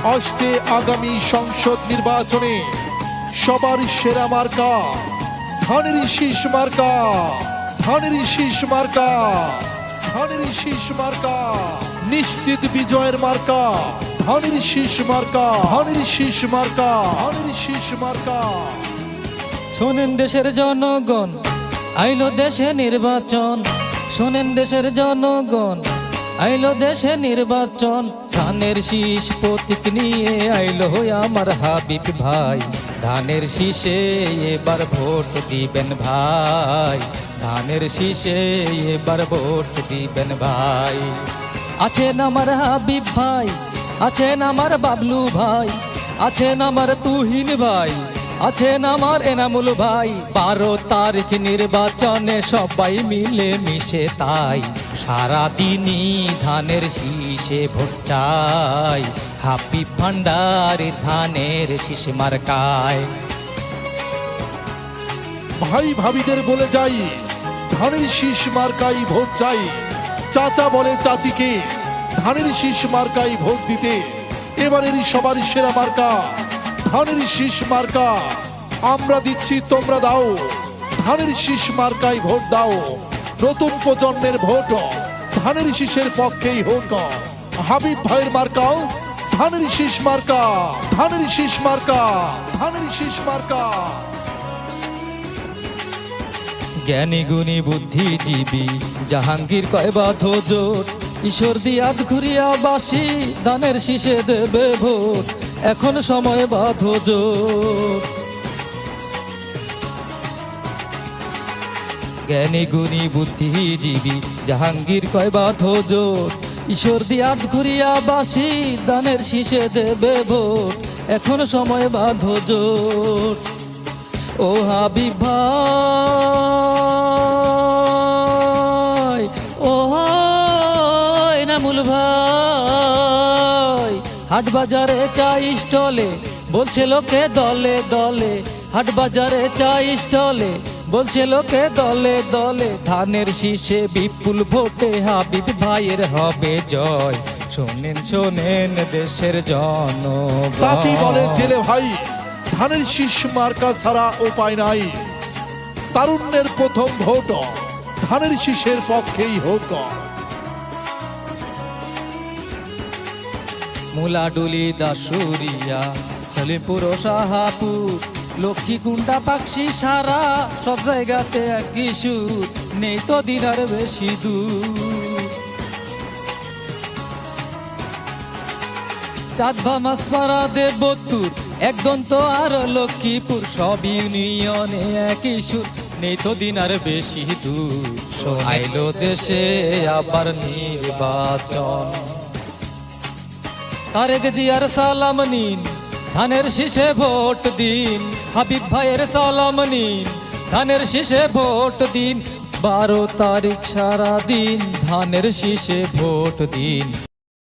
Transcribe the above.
আসছে আগামী সংসদ নির্বাচনে সবার সেরা মার্কা ধানের শীষ মার্কা, ধানের শীষ মার্কা, ধানের শীষ মার্কা, নিশ্চিত বিজয়ের মার্কা ধানের শীষ মার্কা, ধানের শীষ মার্কা, ধানের শীষ মার্কা। শোনেন দেশের জনগণ, আইলো দেশে নির্বাচন। শোনেন দেশের জনগণ, আইলো দেশে নির্বাচন। ধানের শীষ প্রতীক নিয়ে আইলো আমার হাবিব ভাই। ধানের শীষে এবার ভোট দিবেন ভাই, ধানের শীষে এবার ভোট দিবেন ভাই। আছেন আমার হাবিব ভাই, আছেন আমার বাবলু ভাই, আছেন আমার তুহিন ভাই, আছেন আমার এনামুল ভাই। 12 তারিখ নির্বাচনে সবাই মিলে মিশে তাই সারাদিনই ধানের শীষে ভোট চাই। হাবিব ভান্ডারীর ধানের শীষ মার্কায়। ভাই ভাবিদের বলে যাই ধানের শীষ মার্কাই ভোট চাই। চাচা বলে চাচিকে ধানের শীষ মার্কাই ভোট দিতে। এবারের সবার সেরা মার্কা ধানের শীষ মার্কা। আমরা দিচ্ছি তোমরা দাও, ধানের শীষ মার্কাই ভোট দাও। নতুন প্রজন্মের ভোট ধানের শীষের পক্ষেই হোক। হাবিব ভাইয়ের মার্কাও ধানের শীষ মার্কা, ধানের শীষ মার্কা, ধানের শীষ মার্কা। জ্ঞানী গুণী বুদ্ধিজীবী জাহাঙ্গীর কয় বাঁধো জোট। ঈশ্বর দিয়াত ঘুরিয়া বাসি ধানের শীষে দেবে ভোট। এখন সময় বাঁধো জোট। জ্ঞানী গুণী বুদ্ধিজীবী জাহাঙ্গীর কয় বাঁধো জোট। ঈশ্বর দিয়াত ঘুরিয়া বাসি ধানের শীষে দেবে ভোট। এখন সময় বাঁধো জোট। ও হাবিব ভাই, ও এনামুল ভাই। হাট বাজারে চা স্টলে বলছে লোকে দলে দলে। হাট বাজারে চা স্টলে বলছে লোকে দলে দলে। ধানের শীষে বিপুল ভোটে হাবিব ভাইয়ের হবে জয়। শোনেন শোনেন দেশের তাতি বলে জনগণ, জেলে ভাই ধানের শীষ মার্কা ছাড়া উপায় নাই। তারুণ্যের প্রথম ভোট ধানের শীষের পক্ষেই হোক। মুলাডুলি দাসুরিয়া হলিপুর সাহাপুর লক্ষ্মী কুণ্ডা পাকশি সারা সব জায়গাতে একই সুর। নেই তো দিন আর বেশি দূর। চাঁদভা মাছপাড়া দেবত্তর একদম তো আর লক্ষ্মীপুর সব ইউনিয়নে একই সুর। নেই তো দিন আর বেশি দূর। আইলো দেশে আবার নির্বাচন। তারেক জিয়ার সালাম নিন, ধানের শীষে ভোট দিন। হাবিব ভাইয়ের সালাম নিন, ধানের শীষে ভোট দিন। 12 তারিখ সারা দিন ধানের শীষে ভোট দিন।